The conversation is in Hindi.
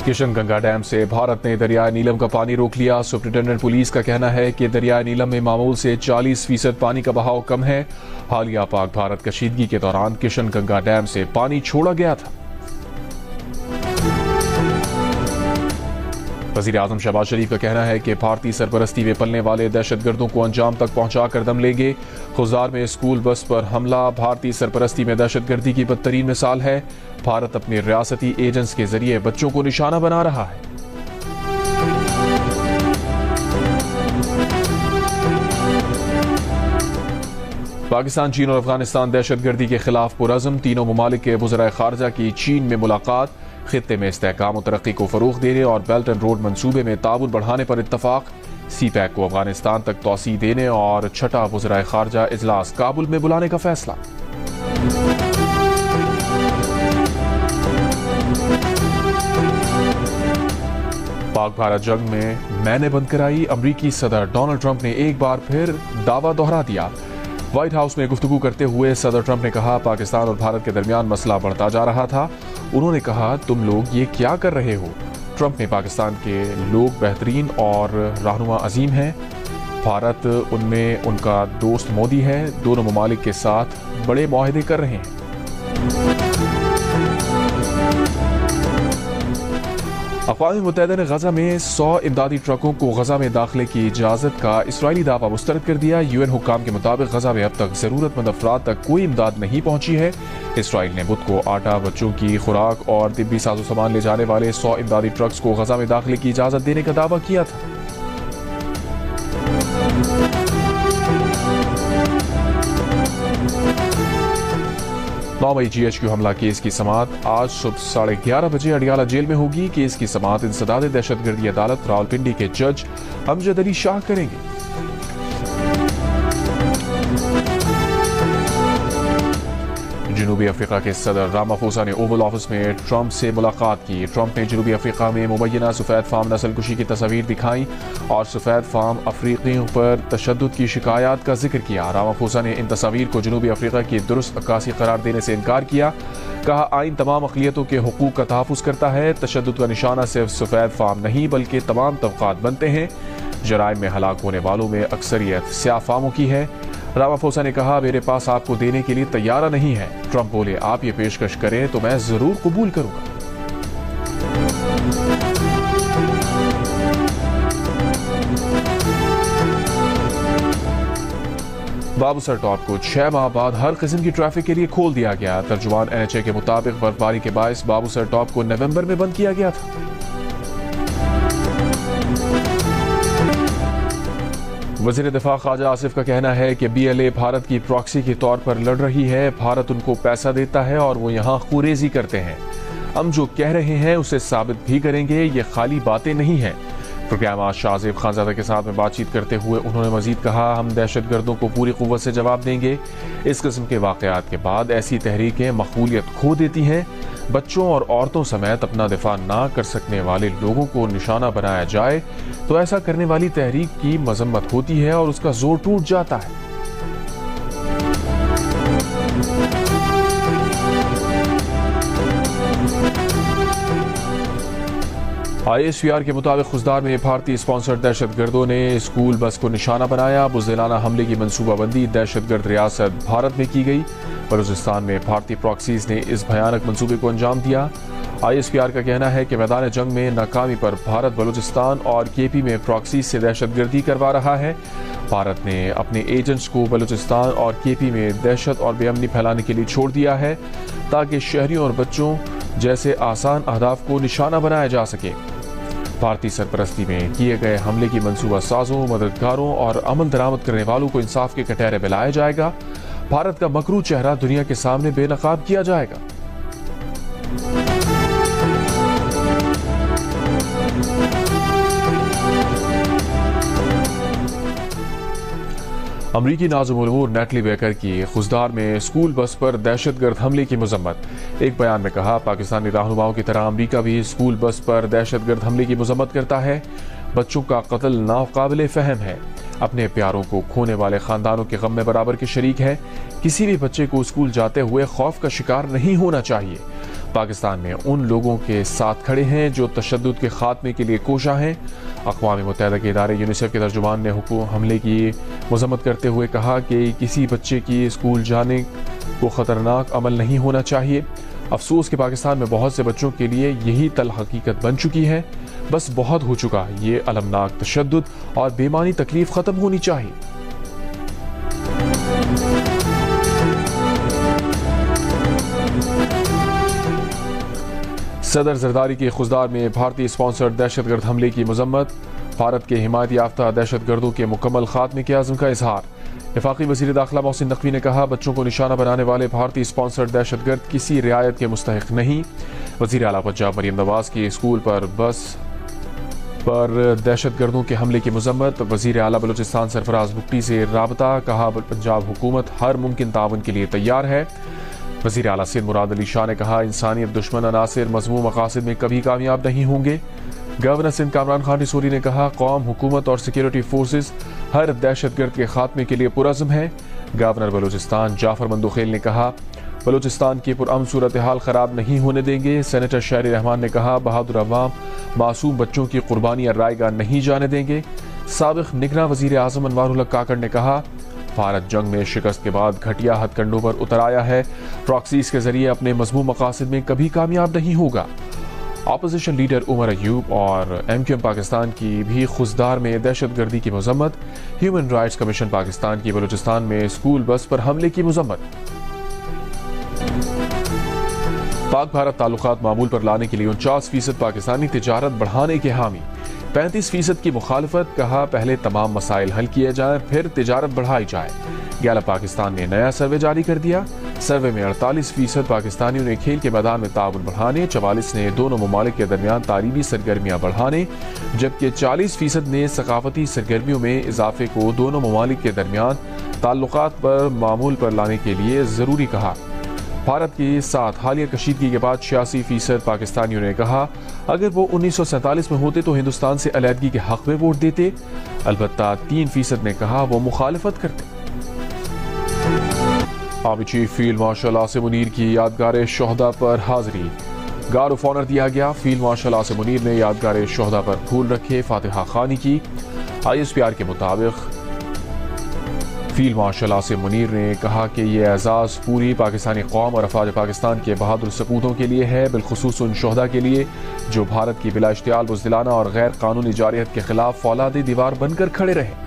किशनगंगा डैम से भारत ने दरियाए नीलम का पानी रोक लिया। सुप्रिंटेंडेंट पुलिस का कहना है कि दरियाए नीलम में मामूल से 40% पानी का बहाव कम है। हालिया पाक भारत कशीदगी के दौरान किशनगंगा डैम से पानी छोड़ा गया था। वज़ीर आज़म शहबाज शरीफ का कहना है कि भारतीय सरपरस्ती में पलने वाले दहशतगर्दों को अंजाम तक पहुंचाकर दम लेंगे। खुजार में स्कूल बस पर हमला भारतीय सरपरस्ती में दहशतगर्दी की बदतरीन मिसाल है। भारत अपने रियासती एजेंट्स के जरिए बच्चों को निशाना बना रहा है। पाकिस्तान, चीन और अफगानिस्तान दहशतगर्दी के खिलाफ पुरअज़्म। तीनों ममालिक के वज़राए खारजा की चीन में मुलाकात। खित्ते में इस्तेहकाम और तरक्की को फरोग़ देने और बेल्ट एंड रोड मंसूबे में ताउन बढ़ाने पर इत्तफाक। CPEC को अफगानिस्तान तक तोसी देने और छठा वज़राए खारजा इजलास काबुल में बुलाने का फैसला। पाक भारत जंग में मैंने बंद कराई। अमरीकी सदर डोनाल्ड ट्रंप ने एक बार फिर दावा दोहरा दिया। व्हाइट हाउस में गुफ्तगू करते हुए सदर ट्रंप ने कहा, पाकिस्तान और भारत के दरमियान मसला बढ़ता जा रहा था। उन्होंने कहा, तुम लोग ये क्या कर रहे हो। ट्रंप ने पाकिस्तान के लोग बेहतरीन और रहनुमा अजीम हैं। भारत उनमें उनका दोस्त मोदी है। दोनों ममालिक के साथ बड़े मुआहदे कर रहे हैं। अक़वाम मुत्तहिदा ने गजा में 100 इमदादी ट्रकों को गजा में दाखिले की इजाज़त का इसराइली दावा मुस्तरद कर दिया। UN हुक्काम के मुताबिक गजा में अब तक ज़रूरतमंद अफराद तक कोई इमदाद नहीं पहुंची है। इसराइल ने बुध को आटा, बच्चों की खुराक और तिब्बी साजो सामान ले जाने वाले 100 इमदादी ट्रक्स को गजा में दाखिले की इजाज़त देने का दावा किया था। 9 मई GHQ हमला केस की समाअत आज सुबह 11:30 बजे अडियाला जेल में होगी। केस की समाअत इंसदाद दहशतगर्दी अदालत रावलपिंडी के जज अमजद अली शाह करेंगे। जनूबी अफ्रीका के सदर रामाफोसा ने ओवल ऑफिस में ट्रंप से मुलाकात की। ट्रंप ने जनूबी अफ्रीका में मुबैना सफेद फार्म नस्लकुशी की तस्वीर दिखाई और सफेद फार्म अफ्रीकियों पर तशद्दुद की शिकायत का जिक्र किया। रामाफोसा ने इन तस्वीर को जनूबी अफ्रीका की दुरुस्त अक्कासी करार देने से इनकार किया। कहा, आइन तमाम अक़लियतों के हुकूक का तहफ़्फ़ुज़ करता है। तशद्दुद का निशाना सिर्फ सफेद फार्म नहीं बल्कि तमाम तबक़ात बनते हैं। जराइम में हलाक होने वालों में अक्सरियत स्याह फार्मों की है। रामाफोसा ने कहा, मेरे पास आपको देने के लिए तैयार नहीं है। ट्रंप बोले, आप ये पेशकश करें तो मैं जरूर कबूल करूंगा। बाबूसर टॉप को 6 माह बाद हर किस्म की ट्रैफिक के लिए खोल दिया गया। तर्जुमान NHA के मुताबिक बर्फबारी के बायस बाबूसर टॉप को नवंबर में बंद किया गया था। वज़ीर दिफा ख्वाजा आसिफ का कहना है कि BLA भारत की प्रॉक्सी के तौर पर लड़ रही है। भारत उनको पैसा देता है और वो यहाँ खूरेजी करते हैं। हम जो कह रहे हैं उसे साबित भी करेंगे, ये खाली बातें नहीं हैं। प्रोग्राम आज शाहज़ेब खानज़ादा के साथ में बातचीत करते हुए उन्होंने मजीद कहा, हम दहशतगर्दों को पूरी क़ुव्वत से जवाब देंगे। इस किस्म के वाक़यात के बाद ऐसी तहरीकें मक़बूलियत खो देती हैं। बच्चों और औरतों समेत अपना दिफा ना कर सकने वाले लोगों को निशाना बनाया जाए तो ऐसा करने वाली तहरीक की मजम्मत होती है और उसका जोर टूट जाता है। ISPR के मुताबिक खुजदार में भारतीय स्पॉन्सर्ड दहशतगर्दों ने स्कूल बस को निशाना बनाया। बुज़दिलाना हमले की मनसूबाबंदी दहशतगर्द रियासत भारत में की गई। बलूचिस्तान में भारतीय प्रॉक्सीज ने इस भयानक मंसूबे को अंजाम दिया। ISPR का कहना है कि मैदान जंग में नाकामी पर भारत बलूचिस्तान और KP में प्रॉक्सीज से दहशतगर्दी करवा रहा है। भारत ने अपने एजेंट्स को बलूचिस्तान और KP में दहशत और बेअमनी फैलाने के लिए छोड़ दिया है ताकि शहरियों और बच्चों जैसे आसान अहदाफ को निशाना बनाया जा सके। भारतीय सरपरस्ती में किए गए हमले की मंसूबा साजों, मददगारों और अमल दरामद करने वालों को इंसाफ के कटहरे में लाया जाएगा। भारत का मकरू चेहरा दुनिया के सामने बेनकाब किया जाएगा। अमरीकी नाज़िम-उल-उमूर नेटली बेकर की खुजदार में स्कूल बस पर दहशतगर्द हमले की मजम्मत। एक बयान में कहा, पाकिस्तानी रहनुमाओं की तरह अमरीका भी स्कूल बस पर दहशतगर्द हमले की मजम्मत करता है। बच्चों का कत्ल नाकाबिले फ़हम है। अपने प्यारों को खोने वाले ख़ानदानों के गम में बराबर के शरीक है। किसी भी बच्चे को स्कूल जाते हुए खौफ का शिकार नहीं होना चाहिए। पाकिस्तान में उन लोगों के साथ खड़े हैं जो तशद्दुद के खात्मे के लिए कोशा हैं। अक़वाम मुत्तहिदा के इदारे यूनिसेफ के तर्जुमान ने हमले की मज़म्मत करते हुए कहा कि किसी बच्चे की स्कूल जाने को ख़तरनाक अमल नहीं होना चाहिए। अफसोस कि पाकिस्तान में बहुत से बच्चों के लिए यही तल हकीकत बन चुकी है। बस बहुत हो चुका, ये अलमनाक तशद्दुद और बेमानी तकलीफ ख़त्म होनी चाहिए। सदर जरदारी की खुजदार में भारतीय स्पॉन्सर्ड दहशतगर्द हमले की मजम्मत। भारत के हिमायत याफ्ता दहशतगर्दों के मुकम्मल खात्मे के आज़म का इजहार। वफाकी वज़ीर दाखिला मोहसिन नकवी ने कहा, बच्चों को निशाना बनाने वाले भारतीय स्पॉन्सर्ड दहशतगर्द किसी रियायत के मुस्तहिक नहीं। वज़ीर आला पंजाब मरियम नवाज की स्कूल पर बस पर दहशतगर्दों के हमले की मजम्मत। वज़ीर आला बलूचिस्तान सरफराज बुगटी से राबता, कहा पंजाब हुकूमत हर मुमकिन ताउन के लिए तैयार है। वज़ीर आला सिंध मुराद अली शाह ने कहा, इंसानियत दुश्मन अनासिर मज़मूम मकासद में कभी कामयाब नहीं होंगे। गवर्नर सिंध कामरान खान रिसोली ने कहा, कौम, हुकूमत और सिक्योरिटी फोर्सेस हर दहशतगर्द के खात्मे के लिए पुरअज़्म है। गवर्नर बलूचिस्तान जाफर मंदुखेल ने कहा, बलूचिस्तान की पुरअमन सूरत हाल ख़राब नहीं होने देंगे। सेनेटर शहरी रहमान ने कहा, बहादुर अवाम मासूम बच्चों की कुर्बानियाँ रायगा नहीं जाने देंगे। साबिक़ निगरान वज़ीर आज़म अनवारुल हक काकड़ ने कहा, भारत जंग में शिकस्त के बाद घटिया हथकंडों पर उतर आया है। प्रॉक्सीज के जरिए अपने मज़मूम मकासद में कभी कामयाब नहीं होगा। अपोजिशन लीडर उमर अयूब और MQM पाकिस्तान की भी खुजदार में दहशतगर्दी की मजम्मत। ह्यूमन राइट्स कमीशन पाकिस्तान की बलूचिस्तान में स्कूल बस पर हमले की मजम्मत। पाक भारत ताल्लुकात मामूल पर लाने के लिए 49% पाकिस्तानी तिजारत बढ़ाने के हामी। 35% की मुखालफत, कहा पहले तमाम मसाइल हल किए जाएं फिर तिजारत बढ़ाई जाए। गैलप पाकिस्तान ने नया सर्वे जारी कर दिया। सर्वे में 48% पाकिस्तानियों ने खेल के मैदान में ताउन बढ़ाने, 44 ने दोनों ममालिक के दरमियान तालीमी सरगर्मियाँ बढ़ाने, जबकि 40% ने सकाफती सरगर्मियों में इजाफे को दोनों ममालिक के दरमियान ताल्लुकात पर मामूल पर लाने के लिए ज़रूरी कहा। भारत के साथ हालिया कशीदगी के बाद 86% पाकिस्तानियों ने कहा, अगर वो 1947 में होते तो हिंदुस्तान से अलहदगी के हक में वोट देते। अलबत्ता 3% ने कहा वो मुखालफत करते। Army chief field marshal Asim Munir की यादगार शोहदा पर हाजिरी। गार्ड ऑफ ऑनर दिया गया। फील्ड मार्शल आसिम मुनीर ने यादगार शोहदा पर फूल रखे, फातिहा खानी की। ISPR के मुताबिक फील्ड मार्शल आसिम मुनीर ने कहा कि यह एजाज़ पूरी पाकिस्तानी कौम और अफवाज पाकिस्तान के बहादुर सपूतों के लिए है, बिलखुसूस उन शोहदा के लिए जो भारत की बिला इश्तियाल बुज़दिलाना और गैर कानूनी जारियत के खिलाफ फौलादी दीवार बनकर खड़े रहे।